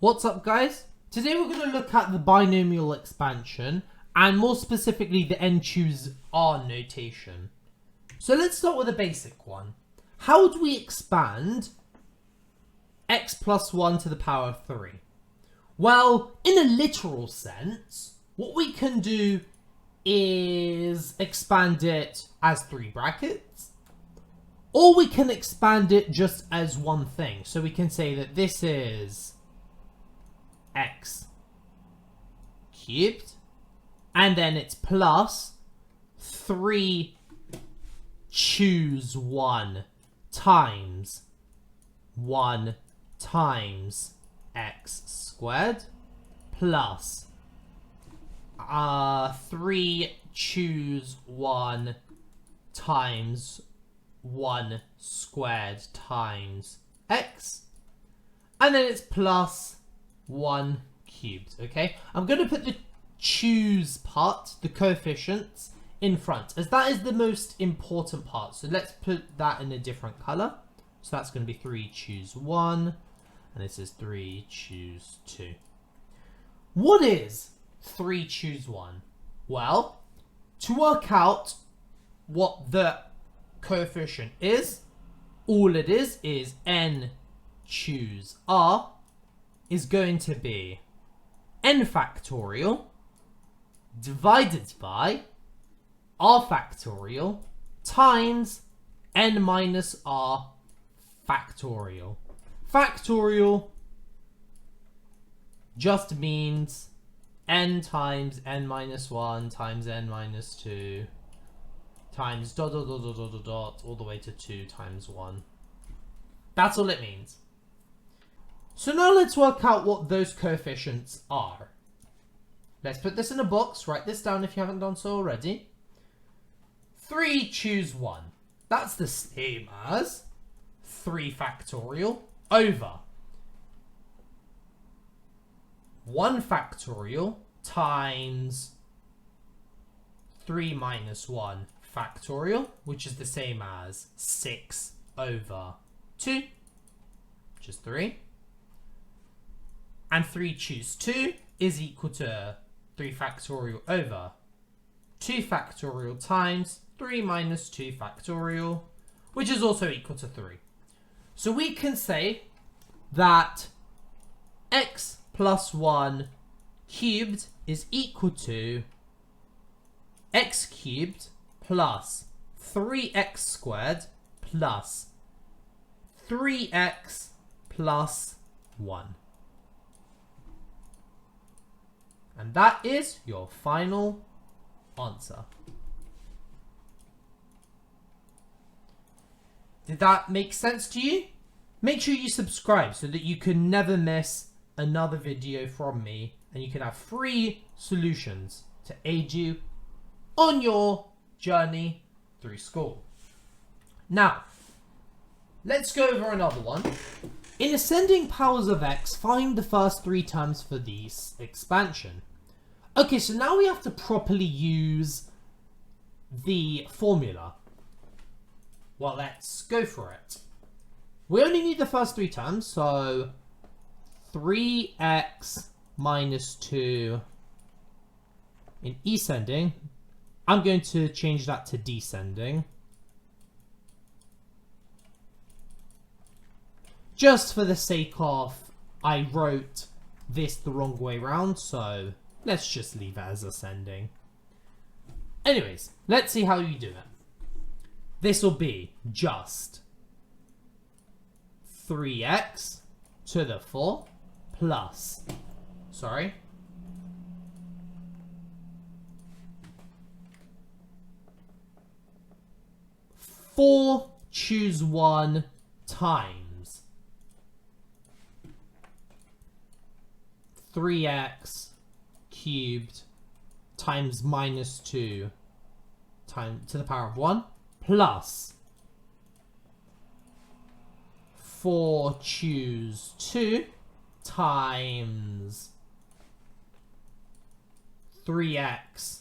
What's up, guys? Today we're going to look at the binomial expansion and more specifically the n choose r notation. So let's start with a basic one. How do we expand x plus 1 to the power of 3? Well, in a literal sense, what we can do is expand it as 3 brackets, or we can expand it just as one thing. So we can say that this is x cubed, and then it's plus 3 choose 1 times 1 times x squared plus 3 choose 1 times 1 squared times x, and then it's plus 1 cubed. Okay, I'm going to put the choose part, the coefficients, in front, as that is the most important part. So let's put that in a different color. So that's going to be 3 choose 1, and this is 3 choose 2. What is 3 choose 1? Well, to work out what the coefficient is, all it is n choose r is going to be n factorial divided by r factorial times n minus r factorial. Factorial just means n times n minus 1 times n minus 2 times dot dot dot dot dot dot dot all the way to 2 times 1. That's all it means. So now let's work out what those coefficients are. Let's put this in a box. Write this down if you haven't done so already. 3 choose 1. That's the same as 3 factorial over 1 factorial times 3 minus 1 factorial, which is the same as 6 over 2, which is 3. And 3 choose 2 is equal to 3 factorial over 2 factorial times 3 minus 2 factorial, which is also equal to 3. So we can say that x plus 1 cubed is equal to x cubed plus 3x squared plus 3x plus 1. And that is your final answer. Did that make sense to you? Make sure you subscribe so that you can never miss another video from me, and you can have free solutions to aid you on your journey through school. Now, let's go over another one. In ascending powers of x, find the first 3 terms for this expansion. Okay, so now we have to properly use the formula. Well, let's go for it. We only need the first 3 terms, so 3x minus 2 in ascending. I'm going to change that to descending, just for the sake of I wrote this the wrong way round, so let's just leave it as ascending. Anyways, let's see how you do it. This will be just 3x to the 4 plus, 4 choose 1 times 3x cubed times minus 2 times to the power of 1 plus 4 choose 2 times 3x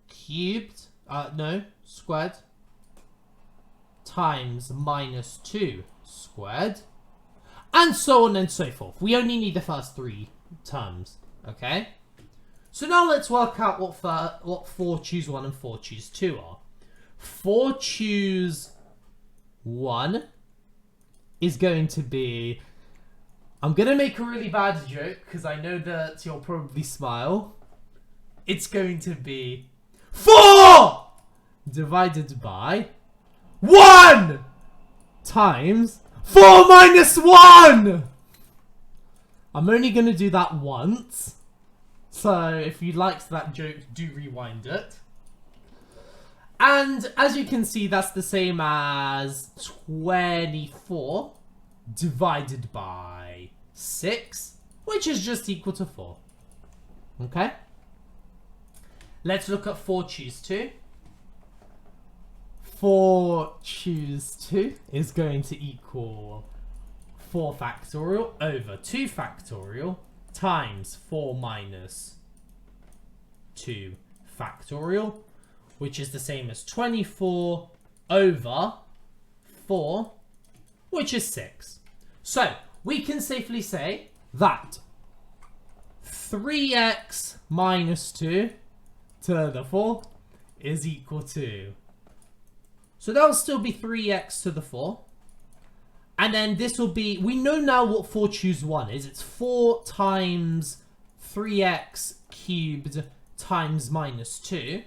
cubed, squared times minus 2 squared. And so on and so forth. We only need the first three terms, okay? So now let's work out what 4 choose 1 and 4 choose 2 are. 4 choose 1 is going to be... I'm going to make a really bad joke because I know that you'll probably smile. It's going to be 4 divided by 1 times 4 minus 1! I'm only going to do that once. So if you liked that joke, do rewind it. And as you can see, that's the same as 24 divided by 6, which is just equal to 4. Okay? Let's look at 4 choose 2. 4 choose 2 is going to equal 4 factorial over 2 factorial times 4 minus 2 factorial, which is the same as 24 over 4, which is 6. So, we can safely say that 3x minus 2 to the 4 is equal to... So that'll still be 3x to the 4. And then this will be... We know now what 4 choose 1 is. It's 4 times 3x cubed times minus 2.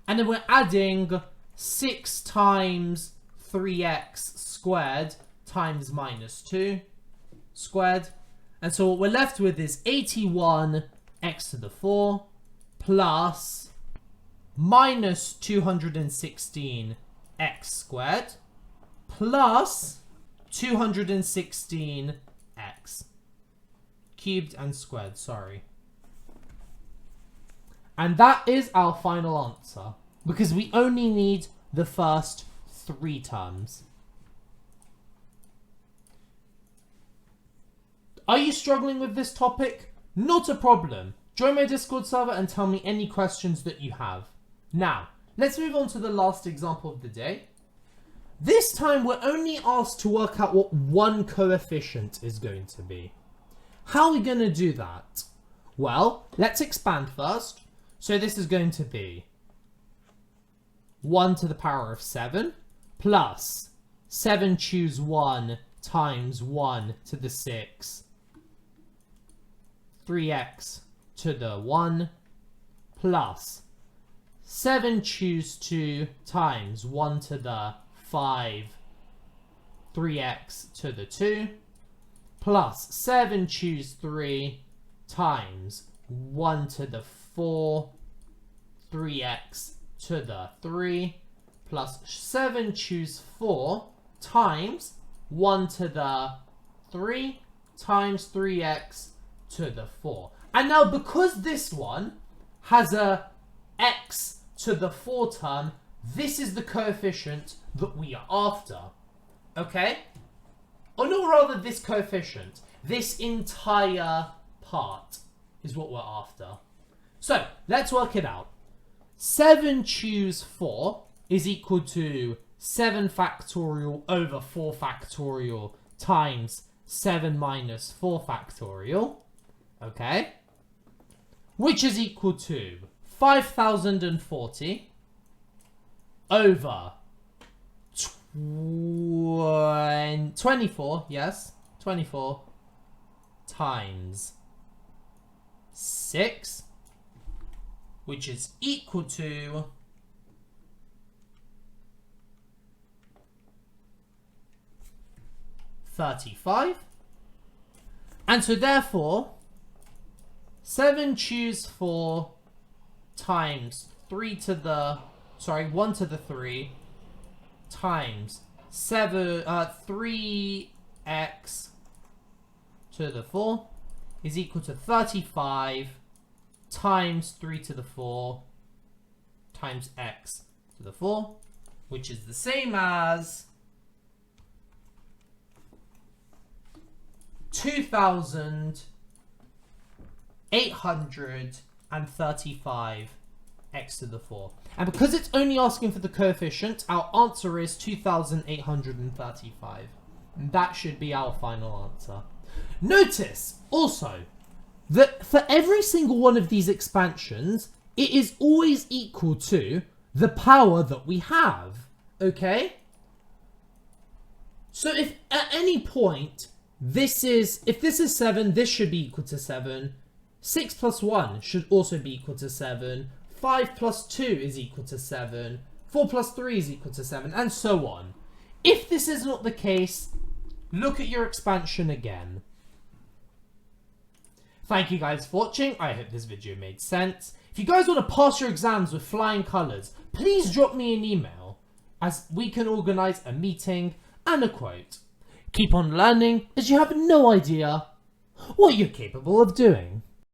And then we're adding 6 times 3x squared times minus 2 squared. And so what we're left with is 81x to the 4 plus minus 216x squared plus 216x cubed and squared, sorry. And that is our final answer, because we only need the first 3 terms. Are you struggling with this topic? Not a problem. Join my Discord server and tell me any questions that you have. Now, let's move on to the last example of the day. This time we're only asked to work out what one coefficient is going to be. How are we going to do that? Well, let's expand first. So this is going to be 1 to the power of 7 plus 7 choose 1 times 1 to the 6, 3x to the 1 plus 7 choose 2 times 1 to the 5, 3x to the 2 plus 7 choose 3 times 1 to the 4, 3x to the 3 plus 7 choose 4 times 1 to the 3 times 3x to the 4. And now because this one has a x to the 4 term, this is the coefficient that we are after. Okay? Or no, rather this coefficient. This entire part is what we're after. So, let's work it out. 7 choose 4 is equal to 7 factorial over 4 factorial times 7 minus 4 factorial. Okay? Which is equal to 5040 over 24, yes, 24 times 6, which is equal to 35. And so therefore 7 choose 4 times 1 to the 3 times 3x to the 4 is equal to 35 times 3 to the 4 times x to the 4, which is the same as 2,835 x to the 4. And because it's only asking for the coefficient, our answer is 2,835. And that should be our final answer. Notice also that for every single one of these expansions, it is always equal to the power that we have, okay? So if at any point, if this is 7, this should be equal to 7. 6 plus 1 should also be equal to 7. 5 plus 2 is equal to 7. 4 plus 3 is equal to 7, and so on. If this is not the case, look at your expansion again. Thank you guys for watching. I hope this video made sense. If you guys want to pass your exams with flying colours, please drop me an email as we can organise a meeting and a quote. Keep on learning as you have no idea what you're capable of doing.